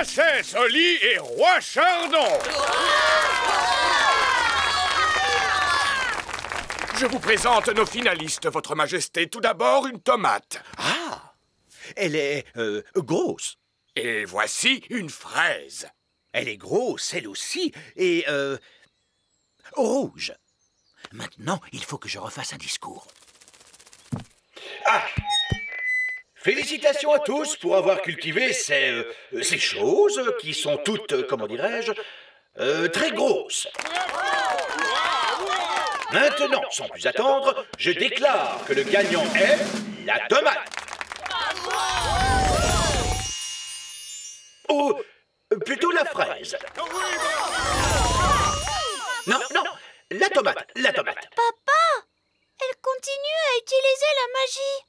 Princesse Oli et Roi Chardon. Je vous présente nos finalistes, Votre Majesté. Tout d'abord, une tomate. Ah, elle est grosse. Et voici une fraise. Elle est grosse, elle aussi, et rouge. Maintenant, il faut que je refasse un discours. Ah! Félicitations à tous pour avoir cultivé ces choses qui sont toutes, comment dirais-je, très grosses. Maintenant, sans plus attendre, je déclare que le gagnant est la tomate. Ou plutôt la fraise. Non, non, la tomate, la tomate. Papa, elle continue à utiliser la magie.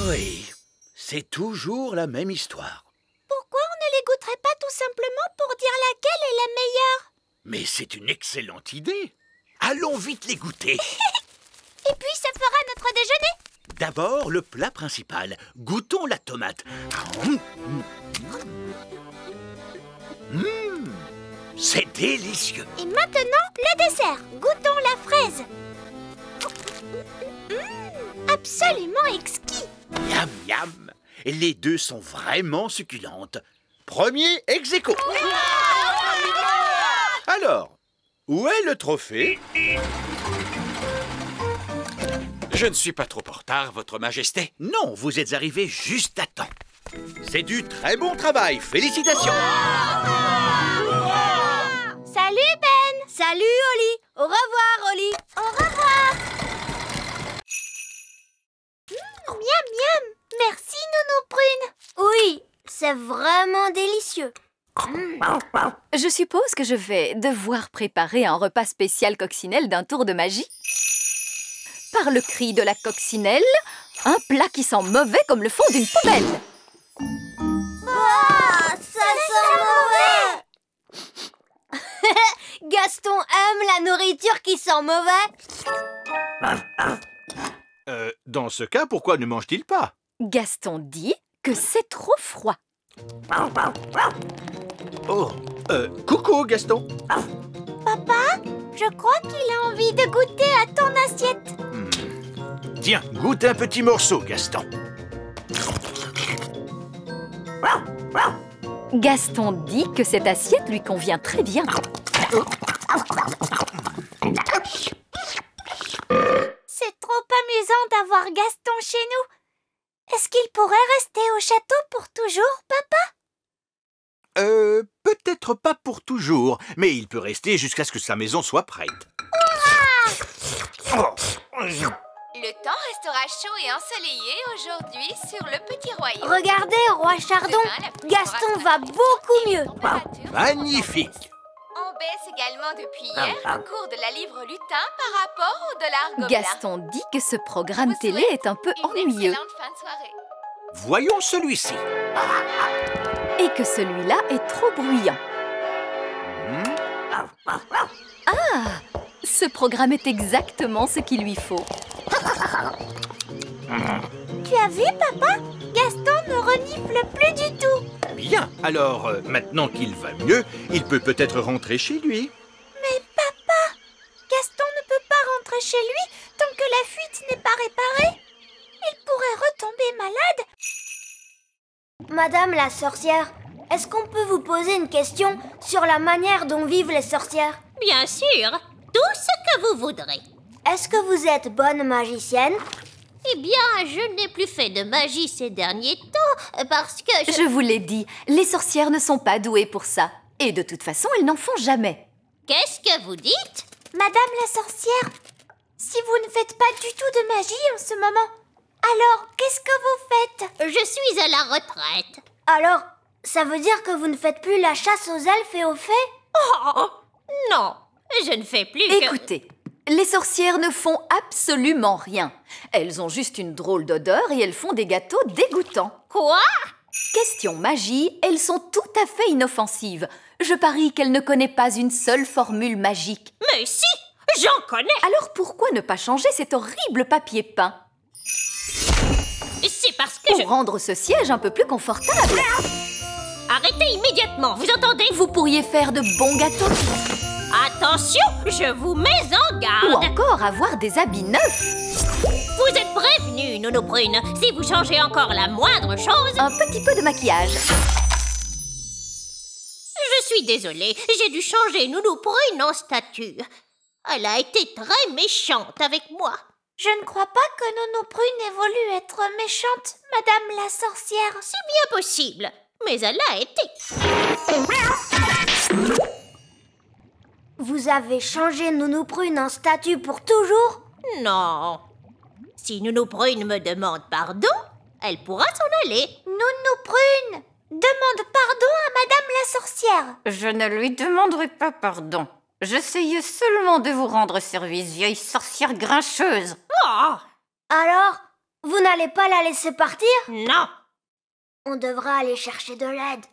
Oui, c'est toujours la même histoire. Pourquoi on ne les goûterait pas tout simplement pour dire laquelle est la meilleure? Mais c'est une excellente idée. Allons vite les goûter. Et puis ça fera notre déjeuner. D'abord, le plat principal. Goûtons la tomate. C'est délicieux. Et maintenant, le dessert. Goûtons la fraise. Absolument exquis. Miam, miam. Les deux sont vraiment succulentes. Premier ex aequo. Alors, où est le trophée? Je ne suis pas trop en retard, Votre Majesté. Non, vous êtes arrivé juste à temps. C'est du très bon travail. Félicitations. Salut Ben. Salut Oli. Au revoir Oli. Au revoir. Miam miam. Merci Nounou Prune. Oui, c'est vraiment délicieux. Je suppose que je vais devoir préparer un repas spécial coccinelle d'un tour de magie. Par le cri de la coccinelle, un plat qui sent mauvais comme le fond d'une poubelle. Ah, ça sent mauvais. Gaston aime la nourriture qui sent mauvais. Dans ce cas, pourquoi ne mange-t-il pas? Gaston dit que c'est trop froid. Oh, coucou Gaston. Papa, je crois qu'il a envie de goûter à ton assiette. Tiens, goûte un petit morceau, Gaston. Gaston dit que cette assiette lui convient très bien. C'est trop amusant d'avoir Gaston chez nous. Est-ce qu'il pourrait rester au château pour toujours, papa? Peut-être pas pour toujours, mais il peut rester jusqu'à ce que sa maison soit prête. Le temps restera chaud et ensoleillé aujourd'hui sur le petit royaume. Regardez, Roi Chardon, Gaston va beaucoup mieux. Magnifique. On baisse également depuis hier le cours de la livre lutin par rapport au dollar gobelin. Gaston dit que ce programme télé est un peu ennuyeux. Excellente fin de soirée. Voyons celui-ci. Et que celui-là est trop bruyant. Ah! Ce programme est exactement ce qu'il lui faut. Tu as vu, papa? Gaston ne renifle plus du tout. Bien, alors maintenant qu'il va mieux, il peut peut-être rentrer chez lui. Mais papa, Gaston ne peut pas rentrer chez lui tant que la fuite n'est pas réparée. Il pourrait retomber malade. Madame la sorcière, est-ce qu'on peut vous poser une question sur la manière dont vivent les sorcières? Bien sûr, tout ce que vous voudrez. Est-ce que vous êtes bonne magicienne? Eh bien, je n'ai plus fait de magie ces derniers temps parce que Je vous l'ai dit, les sorcières ne sont pas douées pour ça. Et de toute façon, elles n'en font jamais. Qu'est-ce que vous dites? Madame la sorcière, si vous ne faites pas du tout de magie en ce moment, alors qu'est-ce que vous faites? Je suis à la retraite. Alors, ça veut dire que vous ne faites plus la chasse aux elfes et aux fées? Oh, non, je ne fais plus que... Écoutez, les sorcières ne font absolument rien. Elles ont juste une drôle d'odeur et elles font des gâteaux dégoûtants. Quoi? Question magie, elles sont tout à fait inoffensives. Je parie qu'elle ne connaît pas une seule formule magique. Mais si, j'en connais. Alors pourquoi ne pas changer cet horrible papier peint? C'est parce que Pour rendre ce siège un peu plus confortable. Arrêtez immédiatement, vous entendez? Vous pourriez faire de bons gâteaux. Attention, je vous mets en Ou garde. encore avoir des habits neufs. Vous êtes prévenus, Nounou Prune. Si vous changez encore la moindre chose... Un petit peu de maquillage. Je suis désolée, j'ai dû changer Nounou Prune en statue. Elle a été très méchante avec moi. Je ne crois pas que Nounou Prune ait voulu être méchante, Madame la sorcière. C'est bien possible, mais elle l'a été. Vous avez changé Nounou Prune en statue pour toujours? Non. Si Nounou Prune me demande pardon, elle pourra s'en aller. Nounou Prune demande pardon à Madame la sorcière. Je ne lui demanderai pas pardon. J'essayais seulement de vous rendre service, vieille sorcière grincheuse. Oh, Alors, vous n'allez pas la laisser partir? non. On devra aller chercher de l'aide.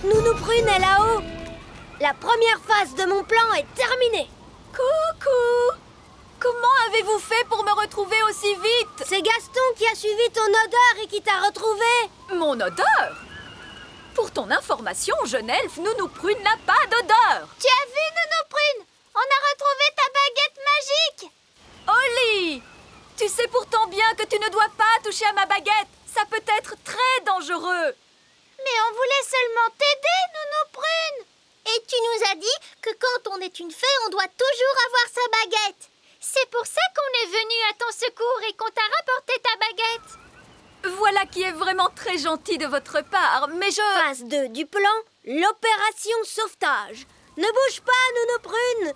Nounou Prune est là-haut. La première phase de mon plan est terminée. Coucou! Comment avez-vous fait pour me retrouver aussi vite? C'est Gaston qui a suivi ton odeur et qui t'a retrouvé. Mon odeur? Pour ton information, jeune elfe, Nounou Prune n'a pas d'odeur. Tu as vu, Nounou Prune? On a retrouvé ta baguette magique. Oli! Tu sais pourtant bien que tu ne dois pas toucher à ma baguette. Ça peut être très dangereux. Mais on voulait seulement t'aider, Nounou Prune. Et tu nous as dit que quand on est une fée, on doit toujours avoir sa baguette. C'est pour ça qu'on est venu à ton secours et qu'on t'a rapporté ta baguette. Voilà qui est vraiment très gentil de votre part, mais je... Phase 2 du plan, l'opération sauvetage. Ne bouge pas, Nounou Prune.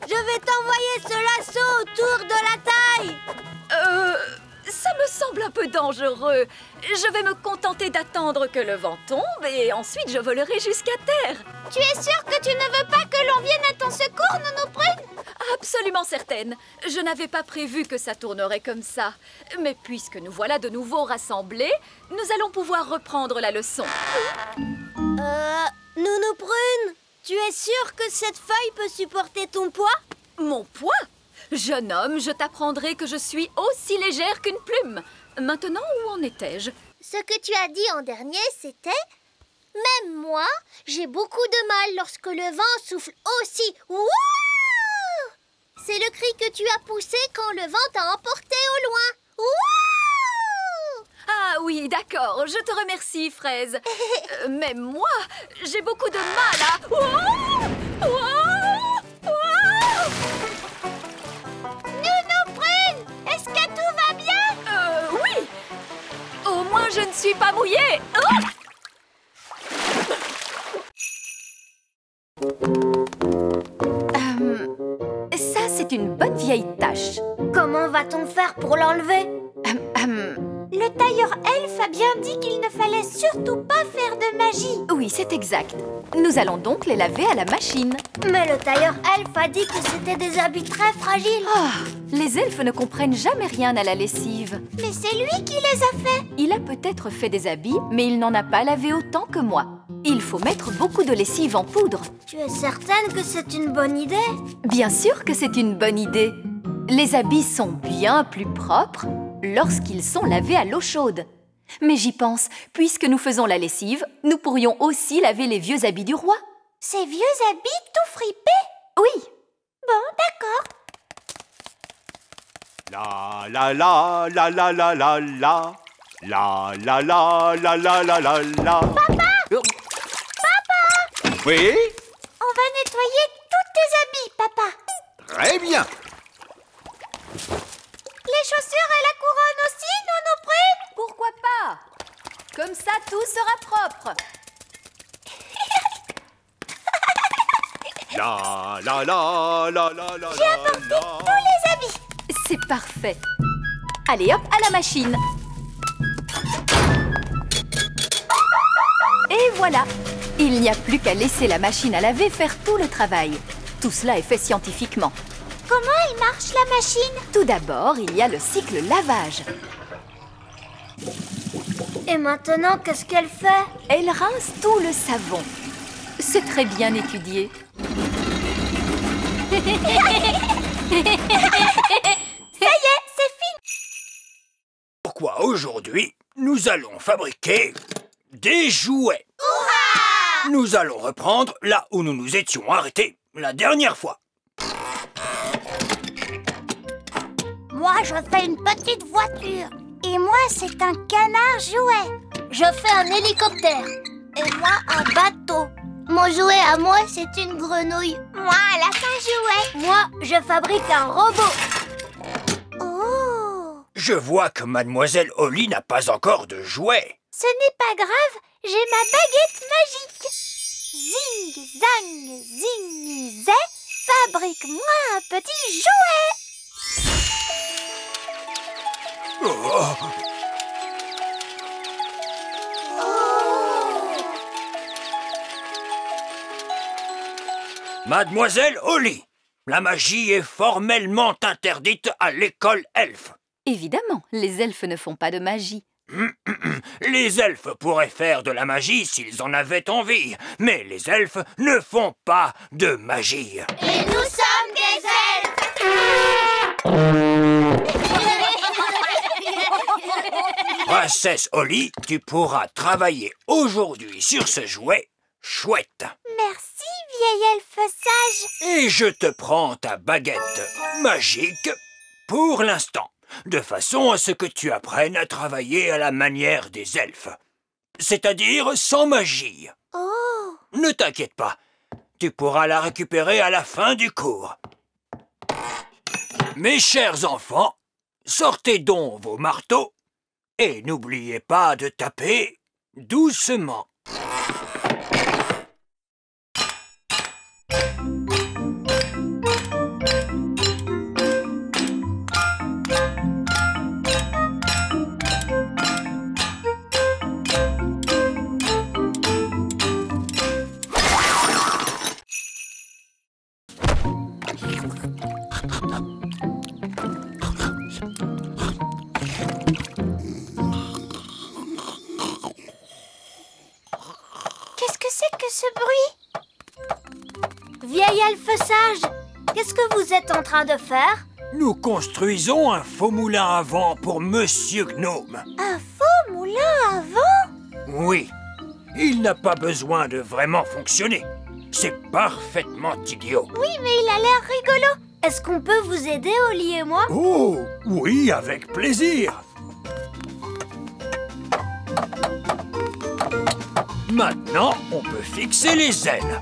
Je vais t'envoyer ce lasso autour de la taille. Ça me semble un peu dangereux. Je vais me contenter d'attendre que le vent tombe et ensuite je volerai jusqu'à terre. Tu es sûre que tu ne veux pas que l'on vienne à ton secours, Nounou Prune? Absolument certaine. Je n'avais pas prévu que ça tournerait comme ça. Mais puisque nous voilà de nouveau rassemblés, nous allons pouvoir reprendre la leçon. Nounou Prune, tu es sûre que cette feuille peut supporter ton poids? Mon poids? Jeune homme, je t'apprendrai que je suis aussi légère qu'une plume. Maintenant, où en étais-je? Ce que tu as dit en dernier, c'était... Même moi, j'ai beaucoup de mal lorsque le vent souffle aussi. Wouh! C'est le cri que tu as poussé quand le vent t'a emporté au loin. Wouh! Ah oui, d'accord, je te remercie, Fraise. Mais moi, j'ai beaucoup de mal à... Ouah! Ouah! Ouah! Nounou Prune, est-ce que tout va bien? Oui. Au moins, je ne suis pas mouillée. Oh! Ça, c'est une bonne vieille tache. Comment va-t-on faire pour l'enlever? Le tailleur elfe a bien dit qu'il ne fallait surtout pas faire de magie. Oui, c'est exact. Nous allons donc les laver à la machine. Mais le tailleur elfe a dit que c'était des habits très fragiles. Ah, les elfes ne comprennent jamais rien à la lessive. Mais c'est lui qui les a faits. Il a peut-être fait des habits, mais il n'en a pas lavé autant que moi. Il faut mettre beaucoup de lessive en poudre. Tu es certaine que c'est une bonne idée? Bien sûr que c'est une bonne idée. Les habits sont bien plus propres lorsqu'ils sont lavés à l'eau chaude. Mais j'y pense, puisque nous faisons la lessive, nous pourrions aussi laver les vieux habits du roi. Ces vieux habits tout fripés? Oui. Bon, d'accord. La la la la la la la la. La la la la la la la la. Papa! Oui? On va nettoyer tous tes habits, papa. Très bien. Les chaussures et la couronne aussi, Nounou Prune? Pourquoi pas? Comme ça, tout sera propre. La la la la la la. J'ai apporté tous les habits. C'est parfait. Allez hop, à la machine. Et voilà. Il n'y a plus qu'à laisser la machine à laver faire tout le travail. Tout cela est fait scientifiquement. Comment elle marche, la machine? Tout d'abord, il y a le cycle lavage. Et maintenant, qu'est-ce qu'elle fait? Elle rince tout le savon. C'est très bien étudié. Aujourd'hui, nous allons fabriquer des jouets. Hurrah! Nous allons reprendre là où nous nous étions arrêtés la dernière fois. Moi, je fais une petite voiture. Et moi, c'est un canard jouet. Je fais un hélicoptère. Et moi, un bateau. Mon jouet à moi, c'est une grenouille. Moi, un lapin jouet. Moi, je fabrique un robot. Oh! Je vois que Mademoiselle Holly n'a pas encore de jouets. Ce n'est pas grave, j'ai ma baguette magique. Zing, zang, zing, zé, fabrique-moi un petit jouet. Oh. Mademoiselle Holly, la magie est formellement interdite à l'école elfe. Évidemment, les elfes ne font pas de magie. Les elfes pourraient faire de la magie s'ils en avaient envie, mais les elfes ne font pas de magie. Et nous sommes des elfes. Princesse Holly, tu pourras travailler aujourd'hui sur ce jouet chouette. Merci, vieil elfe sage. Et je te prends ta baguette magique pour l'instant, de façon à ce que tu apprennes à travailler à la manière des elfes, c'est-à-dire sans magie. Oh! Ne t'inquiète pas, tu pourras la récupérer à la fin du cours. Mes chers enfants, sortez donc vos marteaux et n'oubliez pas de taper doucement. Qu'est-ce que c'est que ce bruit? Vieil elfe sage, qu'est-ce que vous êtes en train de faire? Nous construisons un faux moulin à vent pour Monsieur Gnome. Un faux moulin à vent? Oui, il n'a pas besoin de vraiment fonctionner. C'est parfaitement idiot. Oui, mais il a l'air rigolo. Est-ce qu'on peut vous aider, Holly et moi? Oh, oui, avec plaisir. Maintenant, on peut fixer les ailes.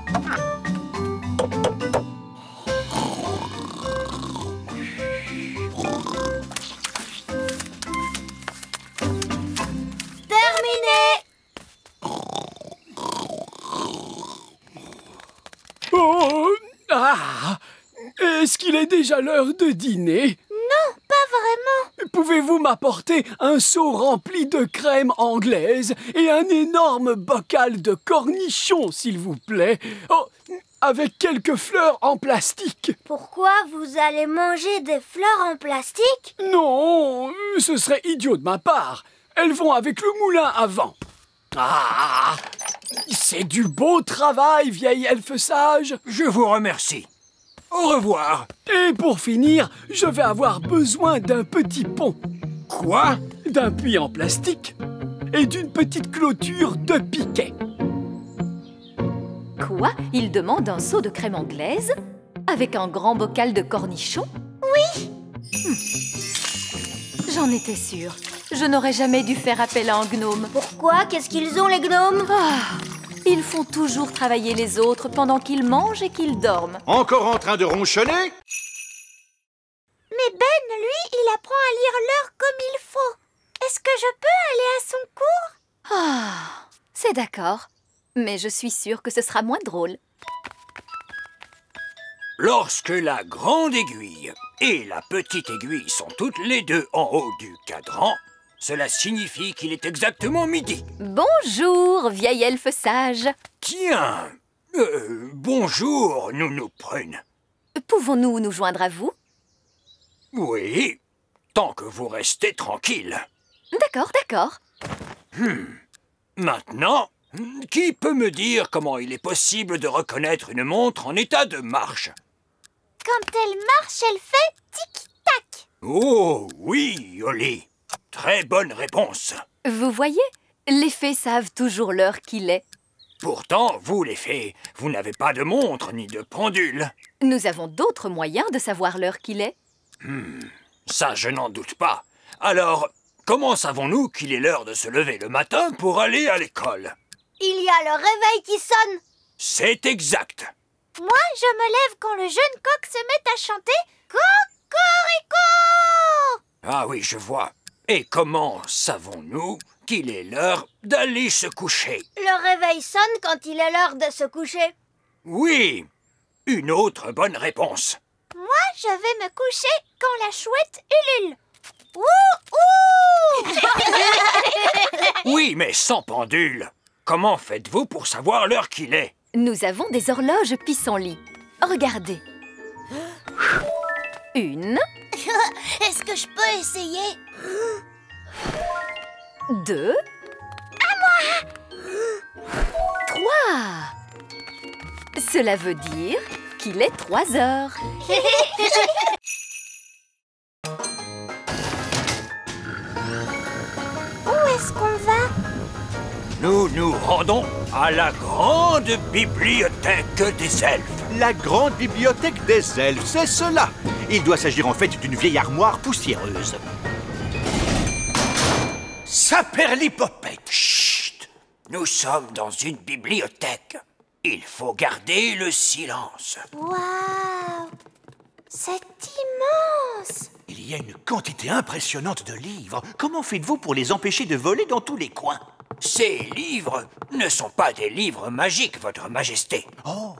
Oh! Ah! Est-ce qu'il est déjà l'heure de dîner? Non, pas vraiment. Pouvez-vous m'apporter un seau rempli de crème anglaise et un énorme bocal de cornichons, s'il vous plaît? Oh, avec quelques fleurs en plastique. Pourquoi vous allez manger des fleurs en plastique? Non, ce serait idiot de ma part. Elles vont avec le moulin à vent. Ah! C'est du beau travail, vieil elfe sage. Je vous remercie. Au revoir. Et pour finir, je vais avoir besoin d'un petit pont. Quoi? D'un puits en plastique et d'une petite clôture de piquet. Quoi? Il demande un seau de crème anglaise avec un grand bocal de cornichons? Oui. J'en étais sûre. Je n'aurais jamais dû faire appel à un gnome. Pourquoi? Qu'est-ce qu'ils ont, les gnomes? Ils font toujours travailler les autres pendant qu'ils mangent et qu'ils dorment. Encore en train de ronchonner? Mais Ben, lui, il apprend à lire l'heure comme il faut. Est-ce que je peux aller à son cours? Ah, c'est d'accord. Mais je suis sûre que ce sera moins drôle. Lorsque la grande aiguille et la petite aiguille sont toutes les deux en haut du cadran, cela signifie qu'il est exactement midi. Bonjour, vieil elfe sage. Tiens, bonjour, Nounou Prune. Pouvons-nous nous joindre à vous? Oui, tant que vous restez tranquille. D'accord, d'accord. Maintenant, qui peut me dire comment il est possible de reconnaître une montre en état de marche? Quand elle marche, elle fait tic-tac. Oh, oui, Holly. très bonne réponse. Vous voyez, les fées savent toujours l'heure qu'il est. Pourtant, vous, les fées, vous n'avez pas de montre ni de pendule. Nous avons d'autres moyens de savoir l'heure qu'il est. Ça, je n'en doute pas. Alors, comment savons-nous qu'il est l'heure de se lever le matin pour aller à l'école? Il y a le réveil qui sonne. C'est exact. Moi, je me lève quand le jeune coq se met à chanter Cocorico. Ah oui, je vois. Et comment savons-nous qu'il est l'heure d'aller se coucher? Le réveil sonne quand il est l'heure de se coucher. Oui, une autre bonne réponse. Moi, je vais me coucher quand la chouette ulule. Oui, mais sans pendule. Comment faites-vous pour savoir l'heure qu'il est? Nous avons des horloges pissenlit. Regardez. 1. Est-ce que je peux essayer? 2. À moi. 3. Cela veut dire qu'il est 3 heures. Où est-ce qu'on va? Nous nous rendons à la grande bibliothèque des elfes. La grande bibliothèque des elfes, c'est cela. Il doit s'agir en fait d'une vieille armoire poussiéreuse. Saperlipopette. Chut! Nous sommes dans une bibliothèque. Il faut garder le silence. Waouh! C'est immense! Il y a une quantité impressionnante de livres. Comment faites-vous pour les empêcher de voler dans tous les coins? Ces livres ne sont pas des livres magiques, Votre Majesté. Oh!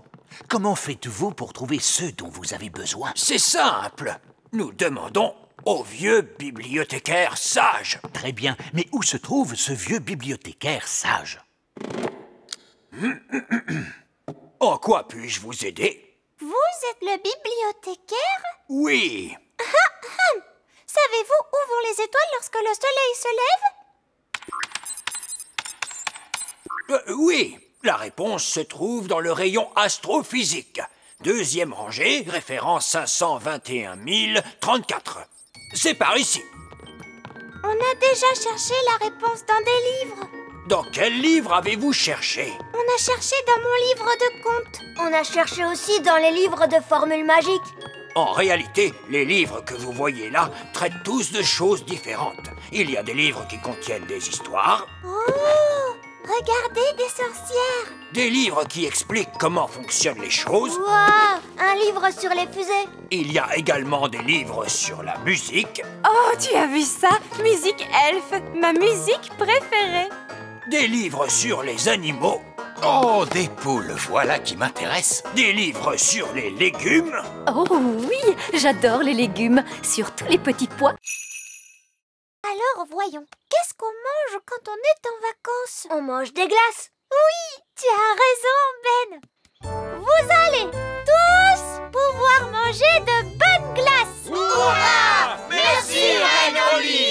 Comment faites-vous pour trouver ceux dont vous avez besoin? C'est simple. Nous demandons au vieux bibliothécaire sage. Très bien, mais où se trouve ce vieux bibliothécaire sage? En quoi puis-je vous aider? Vous êtes le bibliothécaire? Oui. Savez-vous où vont les étoiles lorsque le soleil se lève? Oui. La réponse se trouve dans le rayon astrophysique. 2e rangée, référence 521 034. C'est par ici. On a déjà cherché la réponse dans des livres. Dans quel livre avez-vous cherché? On a cherché dans mon livre de contes. On a cherché aussi dans les livres de formules magiques. En réalité, les livres que vous voyez là traitent tous de choses différentes. Il y a des livres qui contiennent des histoires. Oh! Regardez, des sorcières! Des livres qui expliquent comment fonctionnent les choses. Waouh! Un livre sur les fusées. Il y a également des livres sur la musique. Oh, tu as vu ça? Musique elfe, ma musique préférée. Des livres sur les animaux. Oh, des poules, voilà qui m'intéresse. Des livres sur les légumes. Oh oui, j'adore les légumes, surtout les petits pois. Alors, voyons, qu'est-ce qu'on mange quand on est en vacances? On mange des glaces. Oui, tu as raison, Ben. Vous allez tous pouvoir manger de bonnes glaces. Hurrah! Merci, Reine Oli.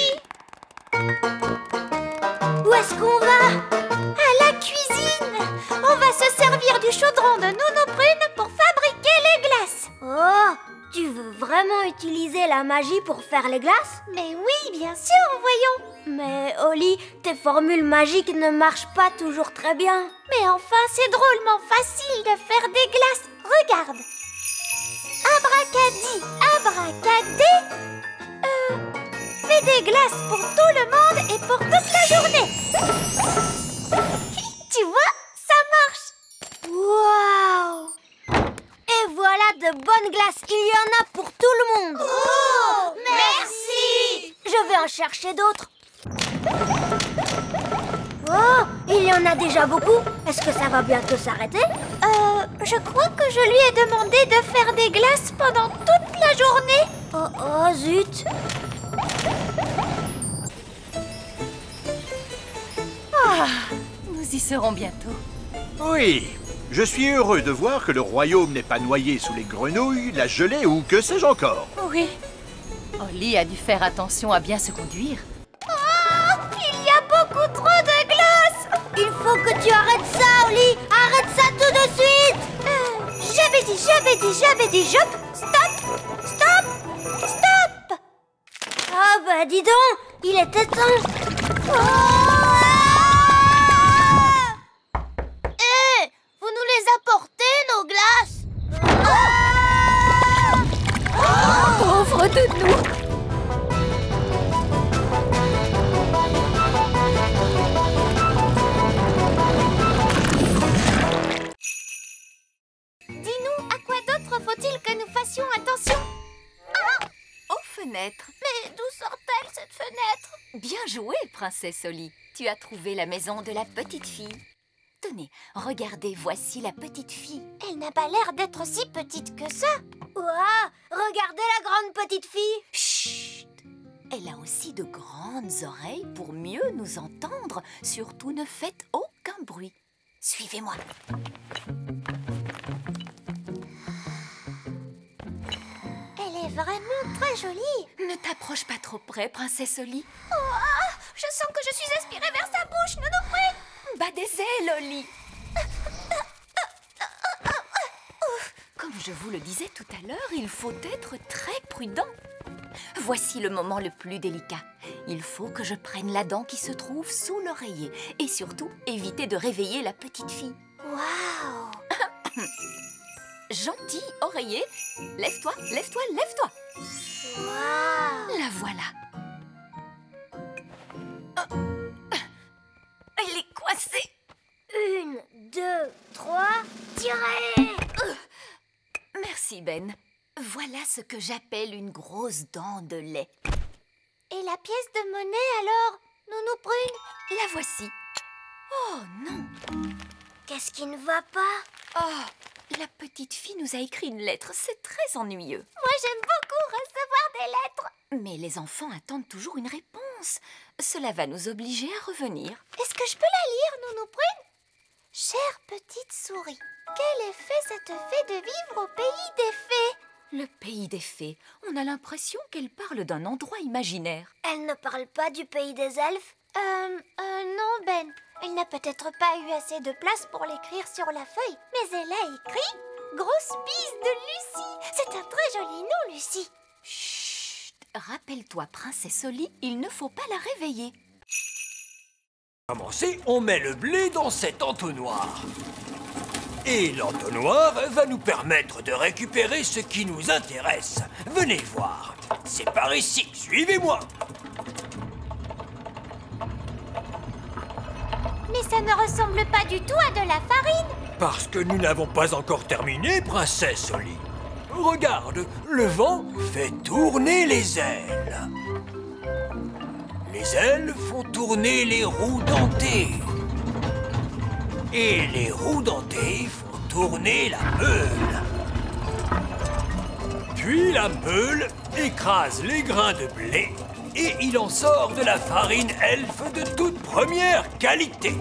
Où est-ce qu'on va? À la cuisine. On va se servir du chaudron de Nounou Prune pour fabriquer les glaces. Oh, tu veux vraiment utiliser la magie pour faire les glaces? Mais oui, bien sûr, voyons. Mais Oli, tes formules magiques ne marchent pas toujours très bien. Mais enfin, c'est drôlement facile de faire des glaces. Regarde. Abracadi, abracadé. Fais des glaces pour tout le monde et pour toute la journée. Tu vois, ça marche. Waouh! Et voilà de bonnes glaces. Il y en a pour tout le monde. Oh, merci! Je vais en chercher d'autres. Oh, il y en a déjà beaucoup. Est-ce que ça va bientôt s'arrêter? Je crois que je lui ai demandé de faire des glaces pendant toute la journée. Oh, zut! Ah, nous y serons bientôt. Oui, je suis heureux de voir que le royaume n'est pas noyé sous les grenouilles, la gelée ou que sais-je encore. Oui. Oli a dû faire attention à bien se conduire. Oh, il y a beaucoup trop de glace. Il faut que tu arrêtes ça, Oli. Arrête ça tout de suite. J'avais dit, stop. Ah bah dis donc, Il était temps. Hé, vous nous les apportez, nos glaces? Pauvre de nous! Dis-nous, à quoi d'autre faut-il que nous fassions attention? Aux fenêtres. Mais d'où sort-elle, cette fenêtre? Bien joué, princesse Oli. Tu as trouvé la maison de la petite fille. Tenez, regardez, voici la petite fille. Elle n'a pas l'air d'être si petite que ça. Ouah, regardez la grande petite fille. Chut! Elle a aussi de grandes oreilles pour mieux nous entendre. Surtout, ne faites aucun bruit. Suivez-moi. Elle est vraiment très jolie. Ne t'approche pas trop près, princesse Oli. Je sens que je suis aspirée vers sa bouche, Nounou Prune. Bas des ailes, Oli. Comme je vous le disais tout à l'heure, il faut être très prudent. Voici le moment le plus délicat. Il faut que je prenne la dent qui se trouve sous l'oreiller. Et surtout, éviter de réveiller la petite fille. Waouh! Gentil oreiller, lève-toi, lève-toi, lève-toi. Waouh! La voilà. Elle est coincée. 1, 2, 3, tirez! Merci, Ben. Voilà ce que j'appelle une grosse dent de lait. Et la pièce de monnaie, alors, Nounou Prune? La voici. Oh non! Qu'est-ce qui ne va pas? Oh, la petite fille nous a écrit une lettre. C'est très ennuyeux. Moi, j'aime beaucoup recevoir des lettres. Mais les enfants attendent toujours une réponse. Cela va nous obliger à revenir. Est-ce que je peux la lire, Nounou Prune? Chère petite souris, quel effet ça te fait de vivre au pays des fées? Le pays des fées. On a l'impression qu'elle parle d'un endroit imaginaire. Elle ne parle pas du pays des elfes? Non, Ben. Elle n'a peut-être pas eu assez de place pour l'écrire sur la feuille, mais elle a écrit « Grosse bise de Lucie ». C'est un très joli nom, Lucie. Chut! Rappelle-toi, princesse Oli, il ne faut pas la réveiller. Pour commencer, on met le blé dans cet entonnoir. Et l'entonnoir va nous permettre de récupérer ce qui nous intéresse. Venez voir. C'est par ici. Suivez-moi. Mais ça ne ressemble pas du tout à de la farine. Parce que nous n'avons pas encore terminé, princesse Oli. Regarde, le vent fait tourner les ailes. Les ailes font tourner les roues dentées. Et les roues dentées font tourner la meule. Puis la meule écrase les grains de blé et il en sort de la farine elfe de toute première qualité.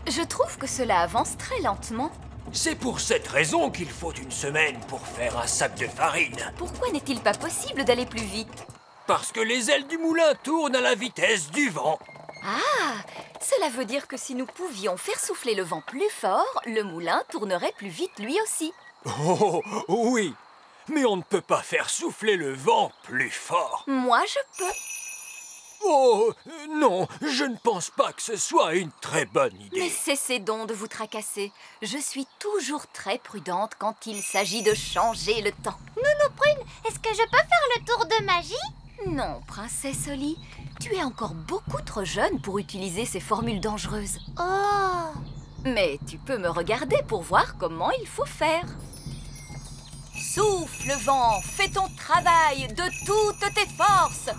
Je trouve que cela avance très lentement. C'est pour cette raison qu'il faut une semaine pour faire un sac de farine. Pourquoi n'est-il pas possible d'aller plus vite? Parce que les ailes du moulin tournent à la vitesse du vent. Ah! Cela veut dire que si nous pouvions faire souffler le vent plus fort, le moulin tournerait plus vite lui aussi. Oh, oui, mais on ne peut pas faire souffler le vent plus fort. Moi, je peux. Oh, non, je ne pense pas que ce soit une très bonne idée. Mais cessez donc de vous tracasser. Je suis toujours très prudente quand il s'agit de changer le temps. Nounou Prune, est-ce que je peux faire le tour de magie? Non, princesse Oli, tu es encore beaucoup trop jeune pour utiliser ces formules dangereuses. Oh! Mais tu peux me regarder pour voir comment il faut faire. Souffle, vent, fais ton travail de toutes tes forces.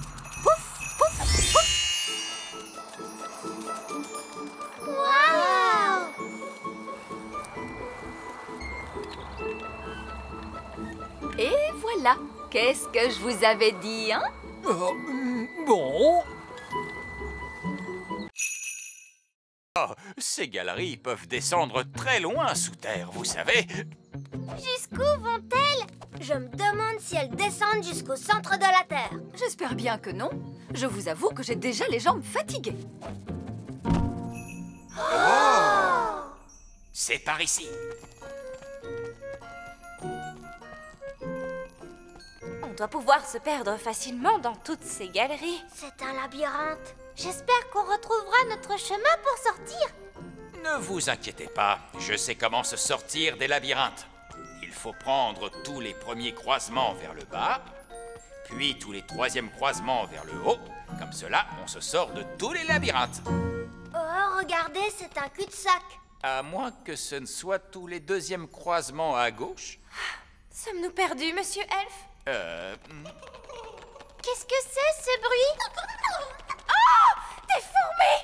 Pouf, pouf, pouf. Waouh! Et voilà. Qu'est-ce que je vous avais dit, hein? Bon. Oh, ces galeries peuvent descendre très loin sous terre, vous savez. Jusqu'où vont-elles? Je me demande si elles descendent jusqu'au centre de la Terre. J'espère bien que non. Je vous avoue que j'ai déjà les jambes fatiguées. Oh! C'est par ici. doit pouvoir se perdre facilement dans toutes ces galeries. C'est un labyrinthe. J'espère qu'on retrouvera notre chemin pour sortir. Ne vous inquiétez pas, je sais comment se sortir des labyrinthes. Il faut prendre tous les premiers croisements vers le bas, puis tous les troisièmes croisements vers le haut. Comme cela, on se sort de tous les labyrinthes. Oh, regardez, c'est un cul-de-sac. À moins que ce ne soit tous les deuxièmes croisements à gauche. Sommes-nous perdus, monsieur Elf? Qu'est-ce que c'est, ce bruit? Oh! Des fourmis!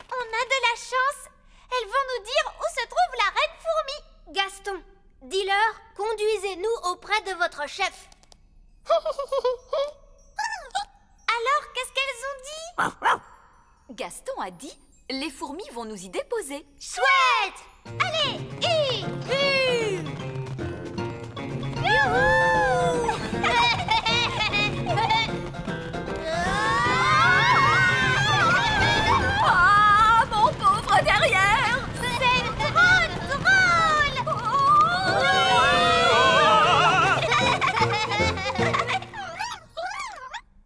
On a de la chance. Elles vont nous dire où se trouve la reine fourmi. Gaston, dis-leur, conduisez-nous auprès de votre chef. Alors, qu'est-ce qu'elles ont dit? Gaston a dit, les fourmis vont nous y déposer. Chouette! Allez, Ah, mon pauvre derrière! C'est drôle!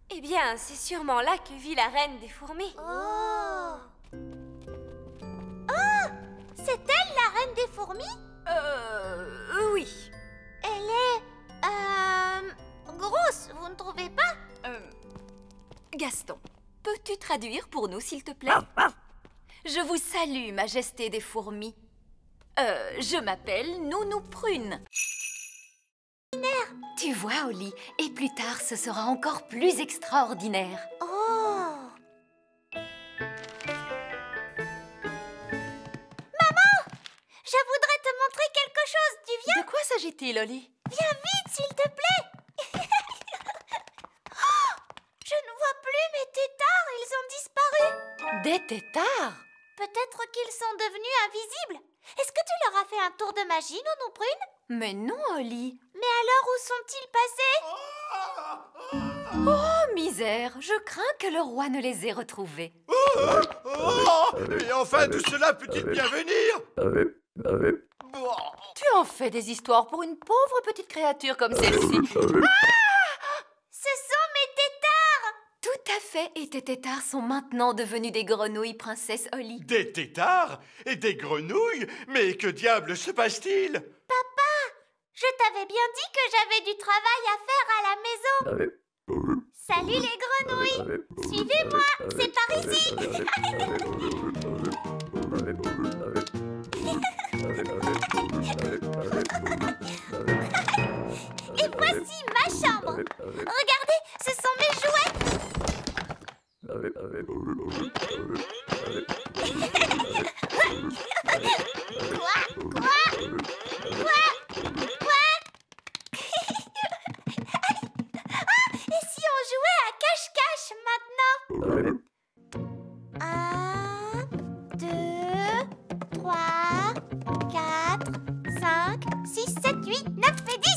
Eh bien, c'est sûrement là que vit la reine des fourmis. Oh! Oh! C'est elle, la reine des fourmis? Oui. Elle est... grosse, vous ne trouvez pas? Gaston, peux-tu traduire pour nous, s'il te plaît? Je vous salue, Majesté des fourmis. Je m'appelle Nounou Prune. Tu vois, Oli, et plus tard, ce sera encore plus extraordinaire. Oh! Je voudrais te montrer quelque chose, tu viens? De quoi s'agit-il, Oli? Viens vite, s'il te plaît. Oh, je ne vois plus mes têtards, ils ont disparu. Des têtards? Peut-être qu'ils sont devenus invisibles. Est-ce que tu leur as fait un tour de magie, Nounou Prune? Mais non, Oli. Mais alors, où sont-ils passés? Oh, misère, je crains que le roi ne les ait retrouvés. Et enfin, tout cela peut-il bien venir? Tu en fais des histoires pour une pauvre petite créature comme celle-ci. Ce sont mes têtards! Tout à fait, et tes têtards sont maintenant devenus des grenouilles, princesse Oli. Des têtards et des grenouilles? Mais que diable se passe-t-il? Papa, je t'avais bien dit que j'avais du travail à faire à la maison. Salut les grenouilles! Suivez-moi, c'est par ici! Et voici ma chambre! Regardez, ce sont mes jouets! Quoi? Et si on jouait à cache-cache maintenant? 1, 2, 3, 4, 5, 6, 7, 8, 9 et 10.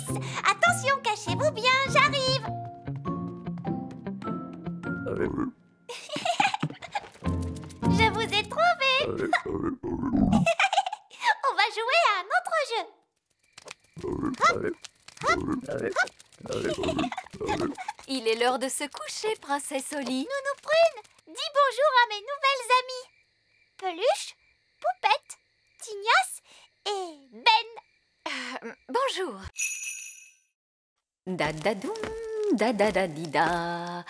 Attention, cachez-vous bien, j'arrive. Je vous ai trouvé. On va jouer à un autre jeu. Il est l'heure de se coucher, princesse Oli. Nounou Prune, dis bonjour à mes nouvelles amies. Peluche, Poupette, Tignasse et Ben. Bonjour. Da-da-doum, da-da-da-di-da.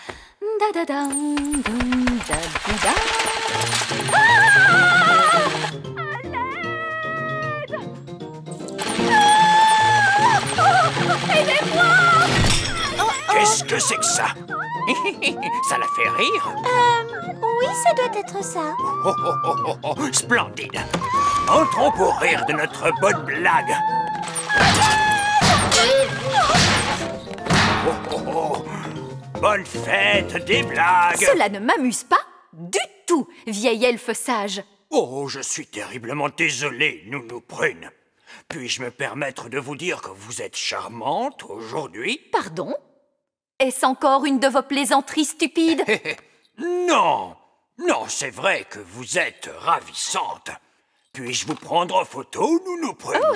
Da-da-dam, doum, da-di-da. Aidez-moi! Qu'est-ce que c'est que ça? Ça la fait rire? Oui, ça doit être ça. Oh, oh, oh, oh, oh, splendide! Entrons pour rire de notre bonne blague. Oh, oh, oh. Bonne fête des blagues! Cela ne m'amuse pas du tout, vieil elfe sage. Oh, je suis terriblement désolé, Nounou Prune. Puis-je me permettre de vous dire que vous êtes charmante aujourd'hui? Pardon? Est-ce encore une de vos plaisanteries stupides? Non! Non, c'est vrai que vous êtes ravissante. Puis-je vous prendre en photo, Nounou Prune? Oh,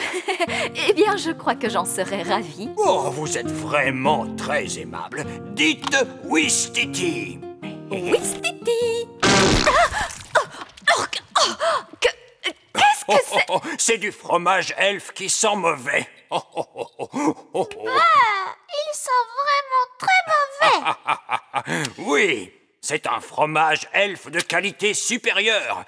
eh bien, je crois que j'en serais ravie. Oh, vous êtes vraiment très aimable. Dites Ouistiti. Ouistiti. Qu'est-ce que c'est? C'est du fromage elfe qui sent mauvais. Ah, il sent vraiment très mauvais. Oui, c'est un fromage elfe de qualité supérieure.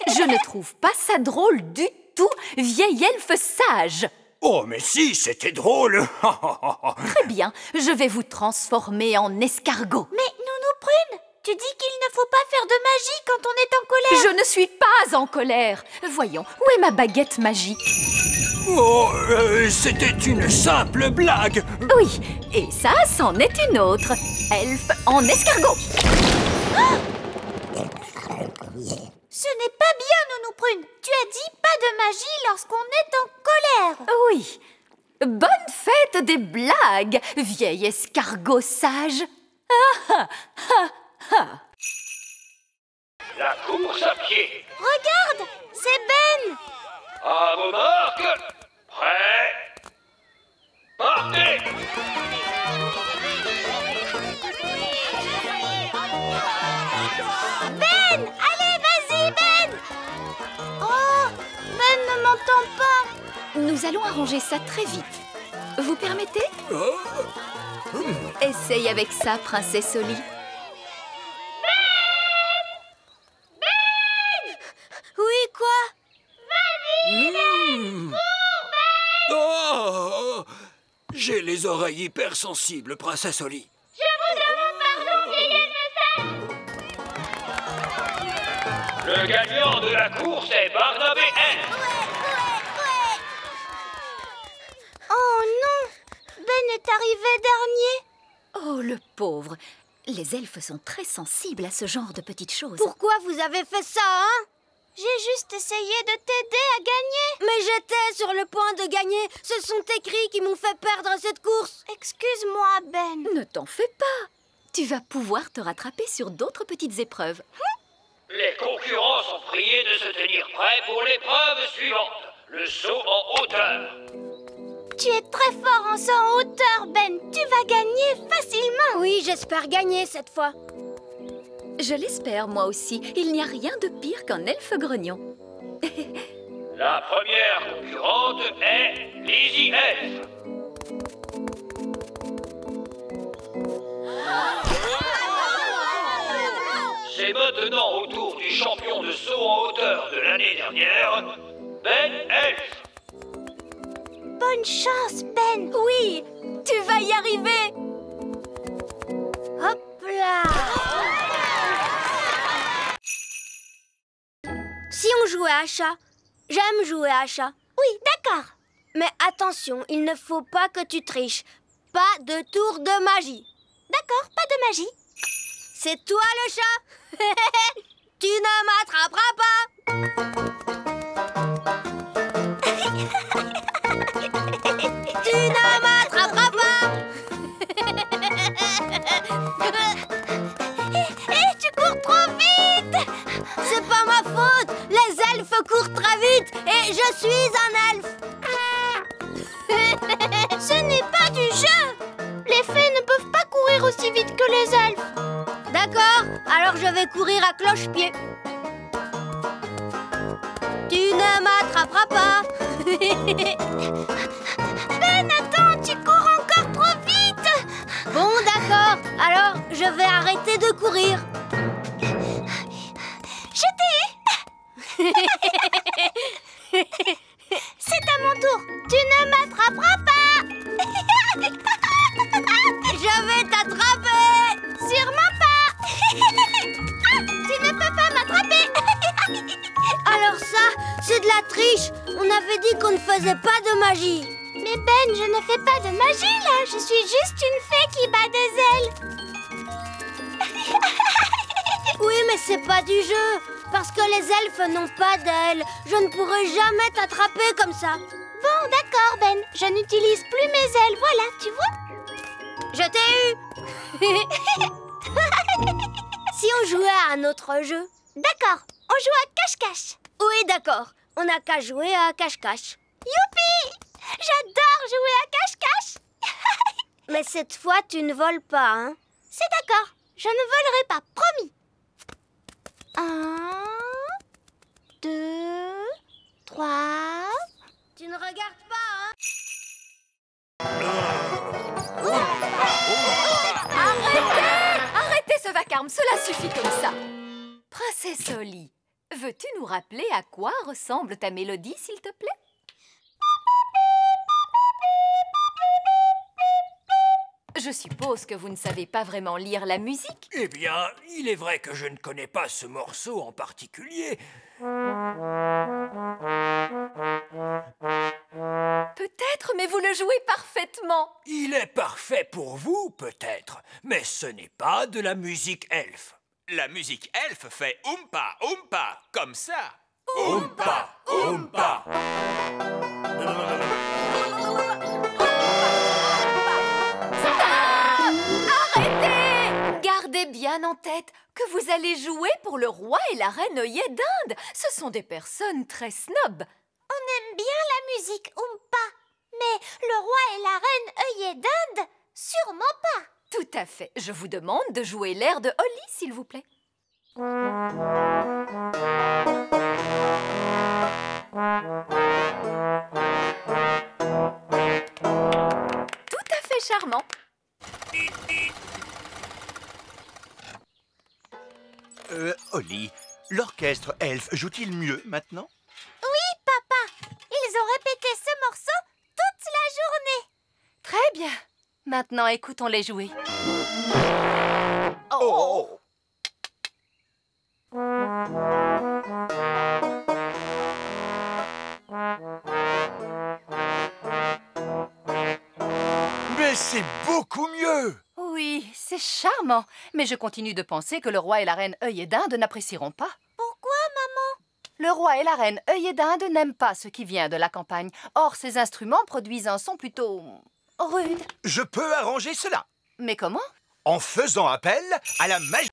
Je ne trouve pas ça drôle du tout, vieil elfe sage. Oh, mais si, c'était drôle. Très bien, je vais vous transformer en escargot. Mais Nounou Prune, tu dis qu'il ne faut pas faire de magie quand on est en colère. Je ne suis pas en colère. Voyons, où est ma baguette magique? Oh, c'était une simple blague. Oui, et ça, c'en est une autre. Elfe en escargot. Ce n'est pas bien, Nounou Prune. Tu as dit pas de magie lorsqu'on est en colère. Oui. Bonne fête des blagues, vieil escargot sage. La course à pied. Regarde, c'est Ben. À vos marques. Prêt. Partez. Ben, allez, vas-y, Ben. Oh, Ben ne m'entend pas. Nous allons arranger ça très vite. Vous permettez? Essaye avec ça, princesse Oli. Oui, quoi? Oh, j'ai les oreilles hypersensibles, princesse Oli. Je vous demande pardon, vieille Le gagnant de la course est Barnabé N. Oh non, Ben est arrivé dernier. Oh, le pauvre. Les elfes sont très sensibles à ce genre de petites choses. Pourquoi vous avez fait ça, hein? J'ai juste essayé de t'aider à gagner. Mais j'étais sur le point de gagner. Ce sont tes cris qui m'ont fait perdre cette course. Excuse-moi, Ben. Ne t'en fais pas. Tu vas pouvoir te rattraper sur d'autres petites épreuves. Les concurrents sont priés de se tenir prêts pour l'épreuve suivante, le saut en hauteur. Tu es très fort en saut en hauteur, Ben. Tu vas gagner facilement. Oui, j'espère gagner cette fois. Je l'espère, moi aussi. Il n'y a rien de pire qu'un elfe grognon. La première concurrente est Lizzie Elf. C'est maintenant au tour du champion de saut en hauteur de l'année dernière, Ben Elf. Bonne chance, Ben. Oui, tu vas y arriver. Hop là. Si on jouait à chat, j'aime jouer à chat. Oui, d'accord. Mais attention, il ne faut pas que tu triches. Pas de tour de magie. D'accord, pas de magie. C'est toi le chat. Tu ne m'attraperas pas. Tu ne m'attraperas pas. Et tu cours trop vite. C'est pas ma faute. Les elfes courent très vite et je suis un elfe. Ce n'est pas du jeu. Les fées ne peuvent pas courir aussi vite que les elfes. D'accord, alors je vais courir à cloche-pied. Tu ne m'attraperas pas. Ben, attends, tu cours encore trop vite. Bon, d'accord, alors je vais arrêter de courir. Je t'ai. C'est à mon tour. Tu ne m'attraperas pas. Je vais t'attraper. Sûrement pas. Tu ne peux pas m'attraper. Alors ça, c'est de la triche. On avait dit qu'on ne faisait pas de magie. Mais Ben, je ne fais pas de magie là. Je suis juste une fée qui bat des ailes. Oui, mais c'est pas du jeu. Parce que les elfes n'ont pas d'ailes. Je ne pourrai jamais t'attraper comme ça. Bon, d'accord, Ben. Je n'utilise plus mes ailes. Voilà, tu vois. Je t'ai eu. Si on jouait à un autre jeu. D'accord. On joue à cache-cache. Oui, d'accord. On n'a qu'à jouer à cache-cache. Youpi! J'adore jouer à cache-cache. Mais cette fois, tu ne voles pas, hein? C'est d'accord. Je ne volerai pas, promis. 1, 2, 3... Tu ne regardes pas, hein? Arrêtez ce vacarme, cela suffit comme ça. Princesse Holly, veux-tu nous rappeler à quoi ressemble ta mélodie, s'il te plaît? Je suppose que vous ne savez pas vraiment lire la musique. Eh bien, il est vrai que je ne connais pas ce morceau en particulier. Peut-être, mais vous le jouez parfaitement. Il est parfait pour vous, peut-être, mais ce n'est pas de la musique elfe. La musique elfe fait oompa, oompa, comme ça. Oompa, oompa. Arrêtez! Gardez bien en tête que vous allez jouer pour le roi et la reine œillet d'Inde. Ce sont des personnes très snobs. On aime bien la musique Oompa, mais le roi et la reine œillet d'Inde, sûrement pas. Tout à fait. Je vous demande de jouer l'air de Holly, s'il vous plaît. Tout à fait charmant. Holly, l'orchestre elfe joue-t-il mieux maintenant? Oui, papa. Ils ont répété ce morceau toute la journée. Très bien. Maintenant, écoutons-les jouer. Oh! Mais c'est beaucoup mieux! Oui, c'est charmant. Mais je continue de penser que le roi et la reine œillet d'Inde n'apprécieront pas. Pourquoi, maman? Le roi et la reine œillet d'Inde n'aiment pas ce qui vient de la campagne. Or, ces instruments produisent un son plutôt rude. Je peux arranger cela. Mais comment? En faisant appel à la magie.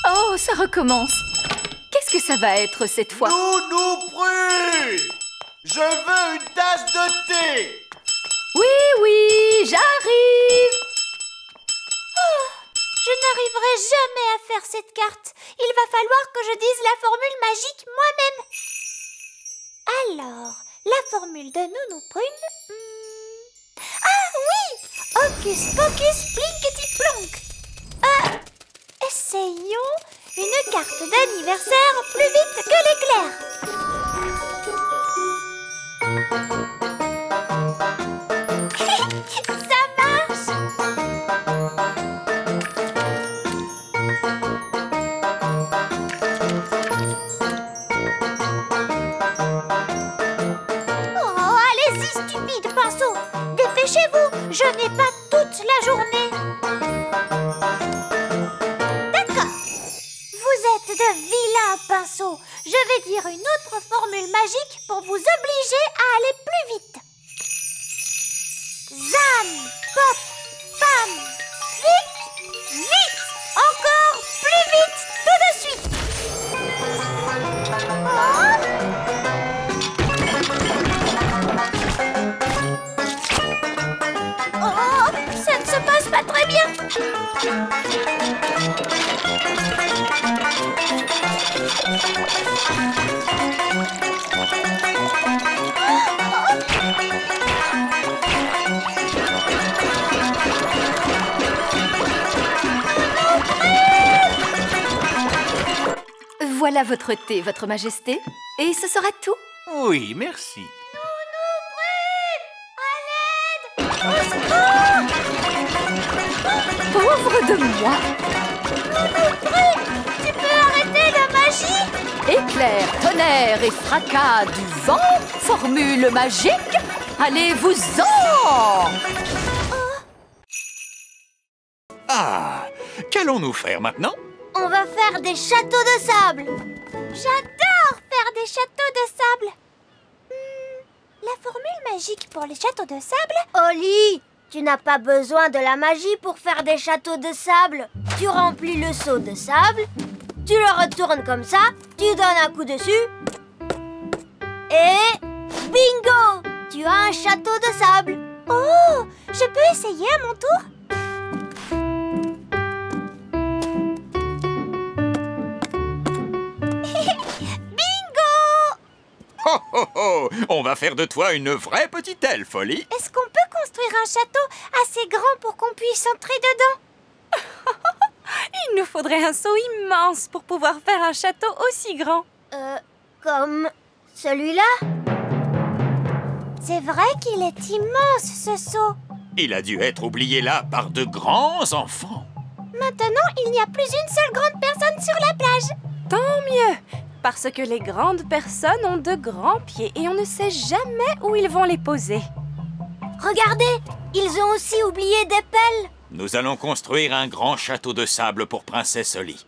Oh, ça recommence. Qu'est-ce que ça va être cette fois? Nounou Pru! Je veux une tasse de thé! Oui, j'arrive. Oh, je n'arriverai jamais à faire cette carte. Il va falloir que je dise la formule magique moi-même. Alors, la formule de Nounou Prune... Ah oui! Hocus pocus plinkety plonk. Essayons une carte d'anniversaire plus vite que l'éclair. Ça marche! Oh, allez-y, stupide pinceau! Dépêchez-vous, je n'ai pas toute la journée. D'accord. Vous êtes de vilains pinceaux. Je vais dire une autre formule magique pour vous obliger à aller plus vite. Zam, pop, pam, vite, vite, encore plus vite, tout de suite. Oh, ça ne se passe pas très bien. Voilà votre thé, votre majesté. Et ce sera tout. Oui, merci. Pauvre de moi. Tu peux arrêter la magie? Éclair, tonnerre et fracas du vent, formule magique, allez-vous-en! Ah, qu'allons-nous faire maintenant? On va faire des châteaux de sable. J'adore faire des châteaux de sable. La formule magique pour les châteaux de sable? Holly, tu n'as pas besoin de la magie pour faire des châteaux de sable. Tu remplis le seau de sable, tu le retournes comme ça, tu donnes un coup dessus, et bingo! Tu as un château de sable. Oh, je peux essayer à mon tour? Oh oh oh! On va faire de toi une vraie petite elfe, Holly. Est-ce qu'on peut construire un château assez grand pour qu'on puisse entrer dedans? Il nous faudrait un seau immense pour pouvoir faire un château aussi grand. Comme celui-là? C'est vrai qu'il est immense, ce seau. Il a dû être oublié là par de grands enfants. Maintenant, il n'y a plus une seule grande personne sur la plage. Tant mieux, parce que les grandes personnes ont de grands pieds et on ne sait jamais où ils vont les poser. Regardez, ils ont aussi oublié des pelles. Nous allons construire un grand château de sable pour Princesse Holly,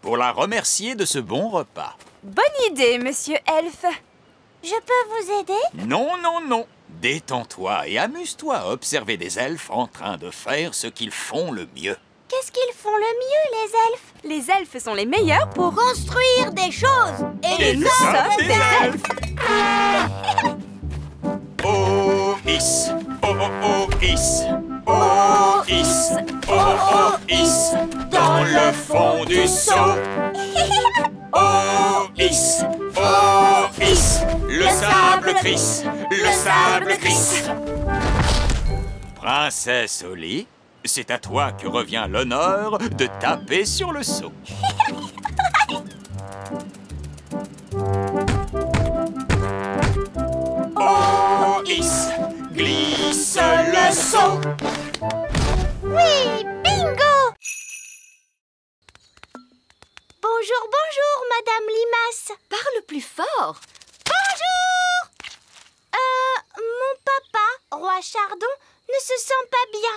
pour la remercier de ce bon repas. Bonne idée, monsieur Elfe. Je peux vous aider? Non, non, non. Détends-toi et amuse-toi à observer des elfes en train de faire ce qu'ils font le mieux. Qu'est-ce qu'ils font le mieux, les elfes? Les elfes sont les meilleurs pour construire des choses. Et nous sommes des elfes. Oh, is. Oh, oh, oh, is. Oh, is. Oh, oh, is. Dans le fond du seau. Oh, is. Oh, is. Le sable crisse. Le sable crisse. Princesse Holly, c'est à toi que revient l'honneur de taper sur le seau. Oh, is, glisse le seau. Oui, bingo! Bonjour, bonjour, Madame Limace. Parle plus fort. Bonjour! Mon papa, Roi Chardon, ne se sent pas bien.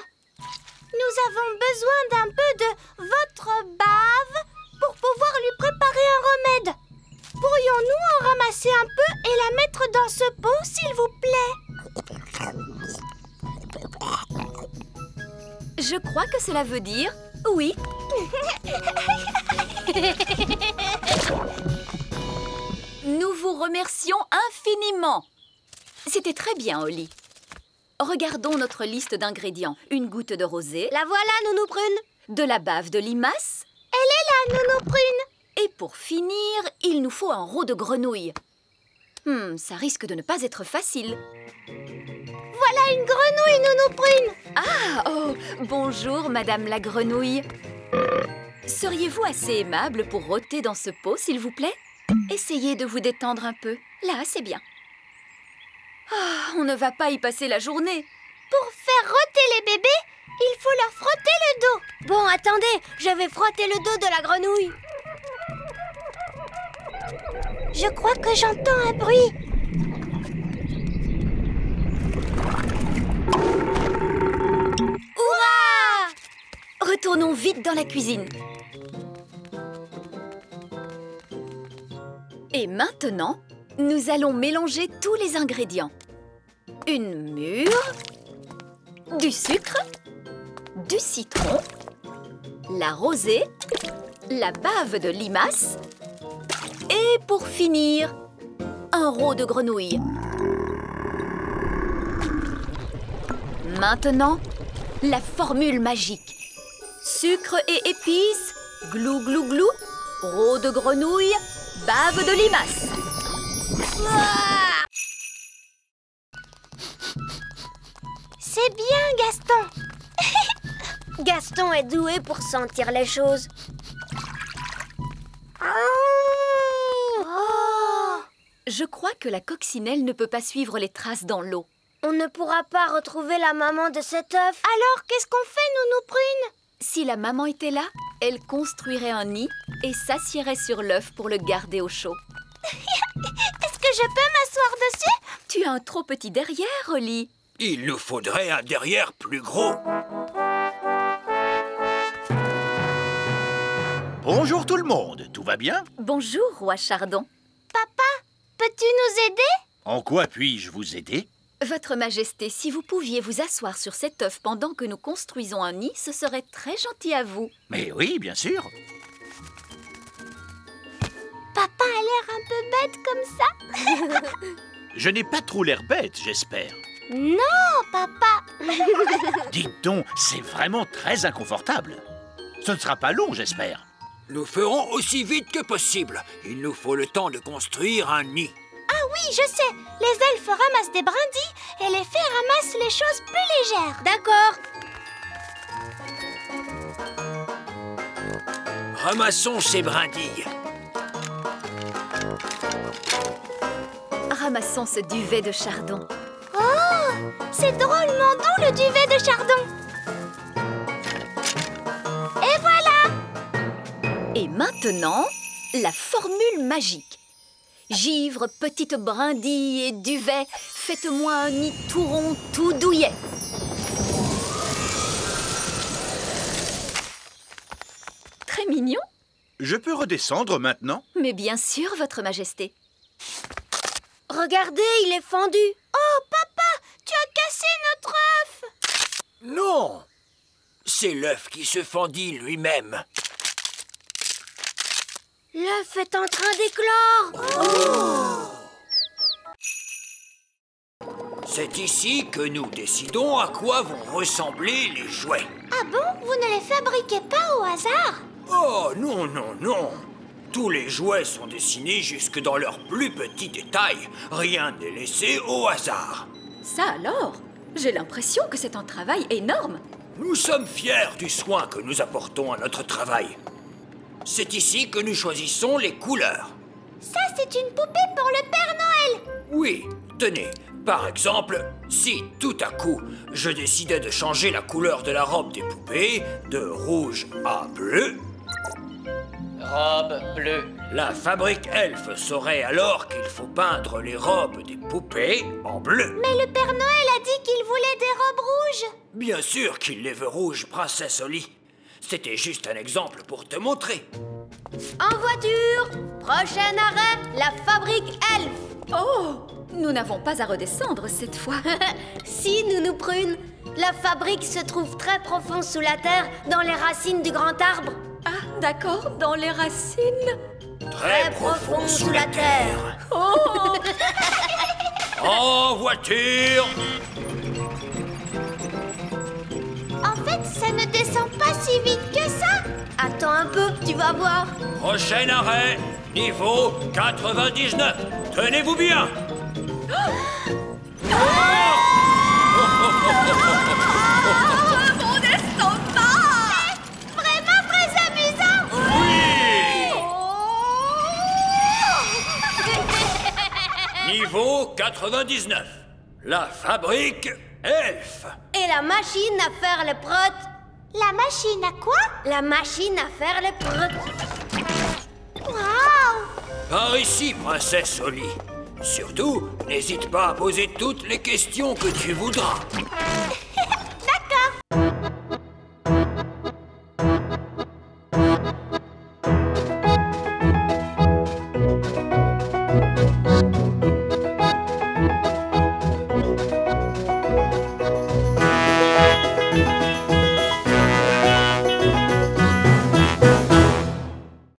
Nous avons besoin d'un peu de votre bave pour pouvoir lui préparer un remède. Pourrions-nous en ramasser un peu et la mettre dans ce pot, s'il vous plaît? Je crois que cela veut dire oui. Nous vous remercions infiniment. C'était très bien, Holly. Regardons notre liste d'ingrédients. Une goutte de rosée. La voilà, Nounou Prune. De la bave de limace. Elle est là, Nounou Prune. Et pour finir, il nous faut un rot de grenouille. Ça risque de ne pas être facile. Voilà une grenouille, Nounou Prune. Ah, oh, bonjour, Madame la grenouille. Seriez-vous assez aimable pour rôter dans ce pot, s'il vous plaît? Essayez de vous détendre un peu. Là, c'est bien. Ah, on ne va pas y passer la journée. Pour faire rôter les bébés, il faut leur frotter le dos. Bon, attendez, je vais frotter le dos de la grenouille. Je crois que j'entends un bruit. Hurrah! Retournons vite dans la cuisine. Et maintenant, nous allons mélanger tous les ingrédients. Une mûre, du sucre, du citron, la rosée, la bave de limace et pour finir, un rot de grenouille. Maintenant, la formule magique. Sucre et épices, glou glou glou, rot de grenouille, bave de limace. C'est bien, Gaston. Gaston est doué pour sentir les choses. Je crois que la coccinelle ne peut pas suivre les traces dans l'eau. On ne pourra pas retrouver la maman de cet œuf. Alors, qu'est-ce qu'on fait, Nounou Prune? Si la maman était là, elle construirait un nid et s'assiérait sur l'œuf pour le garder au chaud. Est-ce que je peux m'asseoir dessus? Tu as un trop petit derrière, Holly. Il nous faudrait un derrière plus gros. Bonjour tout le monde, tout va bien? Bonjour, Roi Chardon. Papa, peux-tu nous aider? En quoi puis-je vous aider? Votre Majesté, si vous pouviez vous asseoir sur cet œuf pendant que nous construisons un nid, ce serait très gentil à vous. Mais oui, bien sûr. Papa a l'air un peu bête comme ça. Je n'ai pas trop l'air bête, j'espère. Non, papa. Dites donc, c'est vraiment très inconfortable. Ce ne sera pas long, j'espère. Nous ferons aussi vite que possible. Il nous faut le temps de construire un nid. Ah oui, je sais. Les elfes ramassent des brindilles et les fées ramassent les choses plus légères. D'accord. Ramassons ces brindilles. Ramassons ce duvet de chardon. Oh, c'est drôlement doux le duvet de chardon. Et voilà. Et maintenant, la formule magique. Givre, petite brindille et duvet, faites-moi un nid tout rond, tout douillet. Très mignon. Je peux redescendre maintenant? Mais bien sûr, Votre Majesté. Regardez, il est fendu. Oh, papa, tu as cassé notre œuf. Non, c'est l'œuf qui se fendit lui-même. L'œuf est en train d'éclore. C'est ici que nous décidons à quoi vont ressembler les jouets. Ah bon? Vous ne les fabriquez pas au hasard? Oh, non, non, non. Tous les jouets sont dessinés jusque dans leurs plus petits détails. Rien n'est laissé au hasard. Ça alors? J'ai l'impression que c'est un travail énorme. Nous sommes fiers du soin que nous apportons à notre travail. C'est ici que nous choisissons les couleurs. Ça, c'est une poupée pour le Père Noël. Oui, tenez. Par exemple, si tout à coup, je décidais de changer la couleur de la robe des poupées de rouge à bleu... Robe bleue. La fabrique elfe saurait alors qu'il faut peindre les robes des poupées en bleu. Mais le Père Noël a dit qu'il voulait des robes rouges. Bien sûr qu'il les veut rouges, princesse Holly. C'était juste un exemple pour te montrer. En voiture. Prochain arrêt, la fabrique elfe. Oh, nous n'avons pas à redescendre cette fois. Si, Nounou Prune. La fabrique se trouve très profond sous la terre, dans les racines du grand arbre. Ah, d'accord, dans les racines. Très profond sous la terre. Oh. En voiture. En fait, ça ne descend pas si vite que ça. Attends un peu, tu vas voir. Prochain arrêt, niveau 99. Tenez-vous bien. Mon estomac! Vraiment très amusant. Niveau 99. La fabrique elfe. Et la machine à faire le prot. La machine à quoi? La machine à faire le prot. Waouh! Par ici, princesse Holly. Surtout, n'hésite pas à poser toutes les questions que tu voudras.